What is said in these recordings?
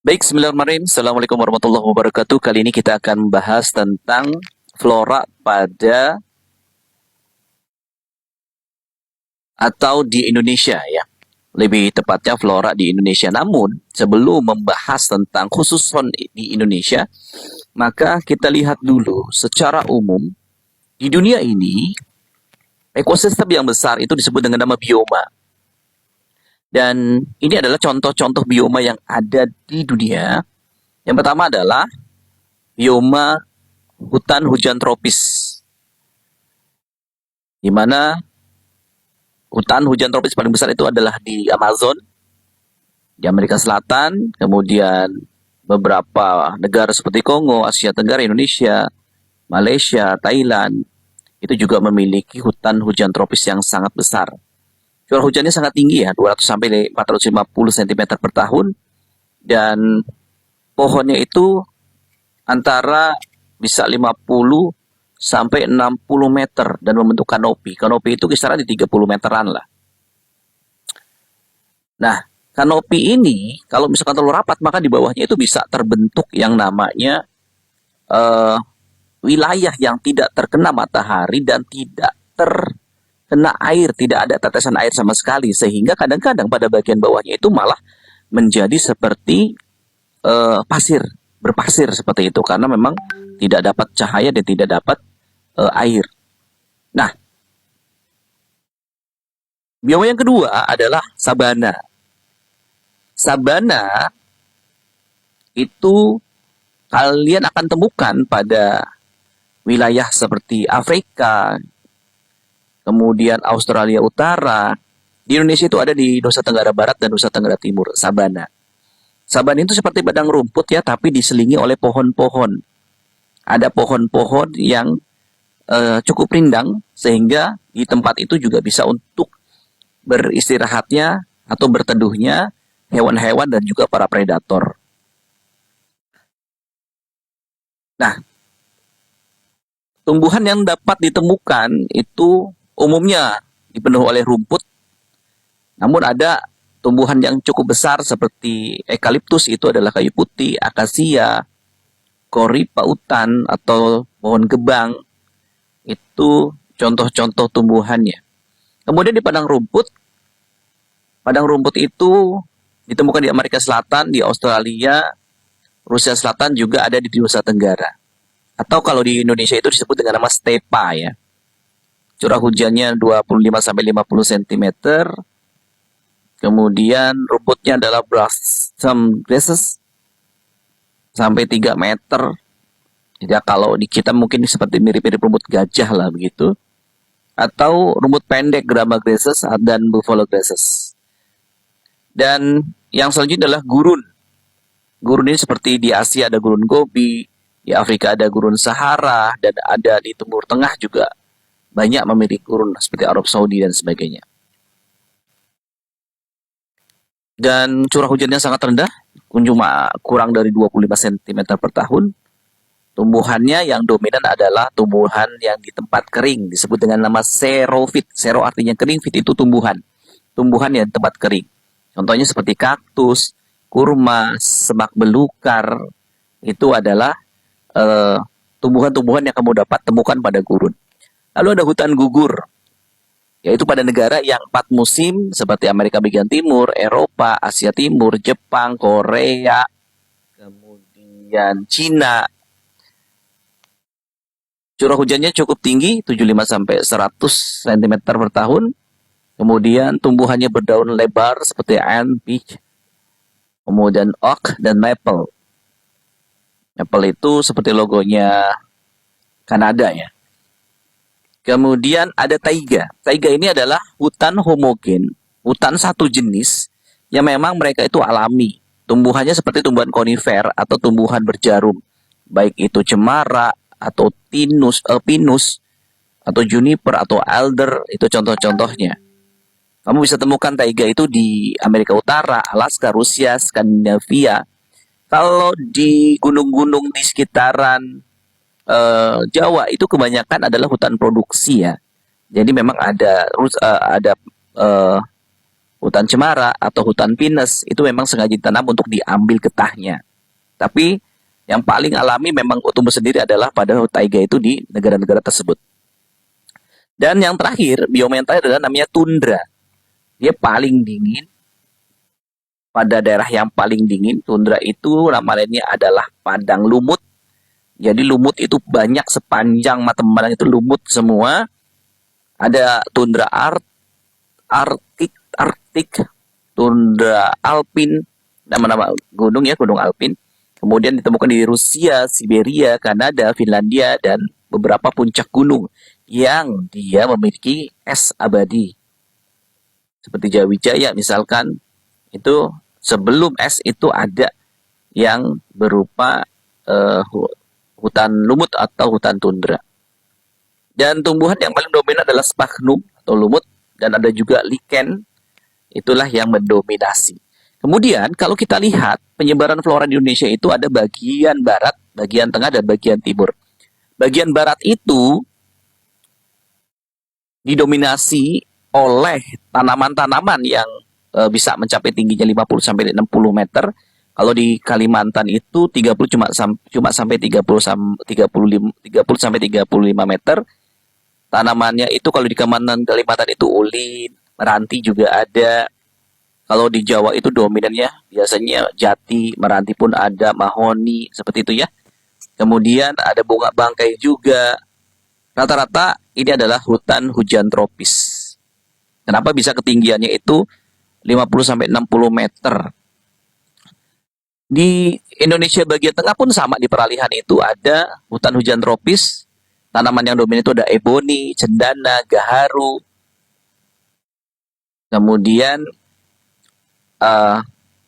Baik, bismillahirrahmanirrahim. Assalamualaikum warahmatullahi wabarakatuh. Kali ini kita akan membahas tentang flora pada atau di Indonesia ya. Lebih tepatnya flora di Indonesia. Namun, sebelum membahas tentang khususon di Indonesia, maka kita lihat dulu secara umum di dunia ini ekosistem yang besar itu disebut dengan nama bioma. Dan ini adalah contoh-contoh bioma yang ada di dunia. Yang pertama adalah bioma hutan hujan tropis, di mana hutan hujan tropis paling besar itu adalah di Amazon, di Amerika Selatan, kemudian beberapa negara seperti Kongo, Asia Tenggara, Indonesia, Malaysia, Thailand, itu juga memiliki hutan hujan tropis yang sangat besar. Curah hujannya sangat tinggi ya, 200 sampai 450 cm per tahun, dan pohonnya itu antara bisa 50 sampai 60 meter dan membentuk kanopi. Kanopi itu kisaran di 30 meteran lah. Nah, kanopi ini kalau misalkan terlalu rapat maka di bawahnya itu bisa terbentuk yang namanya uh, wilayah yang tidak terkena matahari dan tidak terkena air, tidak ada tetesan air sama sekali, sehingga kadang-kadang pada bagian bawahnya itu malah menjadi seperti pasir, berpasir seperti itu karena memang tidak dapat cahaya dan tidak dapat air. Nah, bioma yang kedua adalah sabana. Sabana itu kalian akan temukan pada wilayah seperti Afrika, kemudian Australia Utara. Di Indonesia itu ada di Nusa Tenggara Barat dan Nusa Tenggara Timur, sabana. Sabana itu seperti padang rumput ya, tapi diselingi oleh pohon-pohon. Ada pohon-pohon yang cukup rindang, sehingga di tempat itu juga bisa untuk beristirahatnya atau berteduhnya hewan-hewan dan juga para predator. Nah, tumbuhan yang dapat ditemukan itu umumnya dipenuhi oleh rumput, namun ada tumbuhan yang cukup besar seperti eukaliptus, itu adalah kayu putih, akasia, kori pautan atau pohon gebang, itu contoh-contoh tumbuhannya. Kemudian di padang rumput itu ditemukan di Amerika Selatan, di Australia, Rusia Selatan, juga ada di Nusa Tenggara. Atau kalau di Indonesia itu disebut dengan nama stepa ya. Curah hujannya 25 sampai 50 cm. Kemudian rumputnya adalah blossom grasses sampai 3 meter. Jadi kalau di kita mungkin seperti mirip-mirip rumput gajah lah begitu. Atau rumput pendek grama grasses dan buffalo grasses. Dan yang selanjutnya adalah gurun. Gurun ini seperti di Asia ada gurun Gobi, di Afrika ada gurun Sahara, dan ada di Timur Tengah juga banyak memiliki gurun seperti Arab Saudi dan sebagainya. Dan curah hujannya sangat rendah, cuma kurang dari 25 cm per tahun. Tumbuhannya yang dominan adalah tumbuhan yang di tempat kering, disebut dengan nama xerophyte. Xero artinya kering, fit itu tumbuhan. Tumbuhan yang di tempat kering. Contohnya seperti kaktus, kurma, semak belukar, itu adalah tumbuhan-tumbuhan yang kamu dapat temukan pada gurun. Lalu ada hutan gugur, yaitu pada negara yang 4 musim seperti Amerika bagian timur, Eropa, Asia Timur, Jepang, Korea, kemudian Cina. Curah hujannya cukup tinggi, 75 sampai 100 cm per tahun. Kemudian tumbuhannya berdaun lebar seperti Anne, Peach, kemudian Oak dan Maple. Maple itu seperti logonya Kanada ya. Kemudian ada taiga. Taiga ini adalah hutan homogen, hutan satu jenis yang memang mereka itu alami. Tumbuhannya seperti tumbuhan konifer atau tumbuhan berjarum, baik itu cemara atau pinus atau juniper atau alder, itu contoh-contohnya. Kamu bisa temukan taiga itu di Amerika Utara, Alaska, Rusia, Skandinavia. Kalau di gunung-gunung di sekitaran Jawa itu kebanyakan adalah hutan produksi ya. Jadi memang ada hutan cemara atau hutan pinus itu memang sengaja ditanam untuk diambil getahnya. Tapi yang paling alami memang tumbuh sendiri adalah pada taiga itu di negara-negara tersebut. Dan yang terakhir, bioma yang terakhir adalah namanya tundra. Dia paling dingin. Pada daerah yang paling dingin, tundra itu nama lainnya adalah padang lumut. Jadi lumut itu banyak sepanjang mata memandang itu lumut semua. Ada tundra Arktik, tundra alpin, nama-nama gunung ya, gunung alpin. Kemudian ditemukan di Rusia, Siberia, Kanada, Finlandia, dan beberapa puncak gunung yang dia memiliki es abadi. Seperti Jawijaya misalkan, itu sebelum es itu ada yang berupa hutan lumut atau hutan tundra. Dan tumbuhan yang paling dominan adalah sphagnum atau lumut, dan ada juga lichen, itulah yang mendominasi. Kemudian kalau kita lihat penyebaran flora di Indonesia itu ada bagian barat, bagian tengah, dan bagian timur. Bagian barat itu didominasi oleh tanaman-tanaman yang bisa mencapai tingginya 50 sampai 60 meter. Kalau di Kalimantan itu 30 cuma sampai 30 sampai 35 meter. Tanamannya itu kalau di Kalimantan itu ulin, meranti juga ada. Kalau di Jawa itu dominannya biasanya jati, meranti pun ada, mahoni, seperti itu ya. Kemudian ada bunga bangkai juga. Rata-rata ini adalah hutan hujan tropis. Kenapa bisa ketinggiannya itu 50 sampai 60 meter? Di Indonesia bagian tengah pun sama, di peralihan itu ada hutan hujan tropis. Tanaman yang dominan itu ada eboni, cendana, gaharu. Kemudian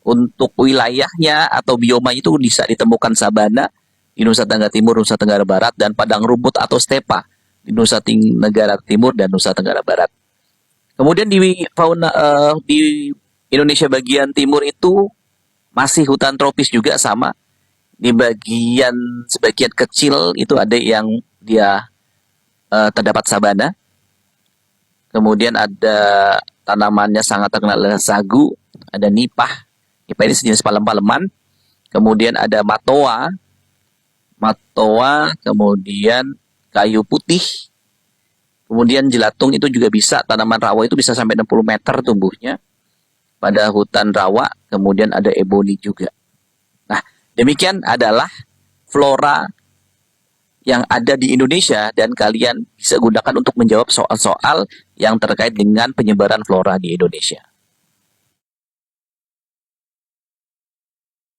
untuk wilayahnya atau bioma itu bisa ditemukan sabana di Nusa Tenggara Timur, Nusa Tenggara Barat, dan padang rumput atau stepa di Nusa Tenggara Timur dan Nusa Tenggara Barat. Kemudian di fauna di Indonesia bagian timur itu masih hutan tropis juga sama. Di sebagian kecil itu ada yang dia terdapat sabana. Kemudian ada tanamannya sangat terkenal adalah sagu, ada nipah. Nipah ini sejenis palem-paleman. Kemudian ada matoa, kemudian kayu putih. Kemudian jelatung itu juga bisa, tanaman rawa itu bisa sampai 60 meter tumbuhnya pada hutan rawa. Kemudian ada eboni juga. Nah, demikian adalah flora yang ada di Indonesia, dan kalian bisa gunakan untuk menjawab soal-soal yang terkait dengan penyebaran flora di Indonesia.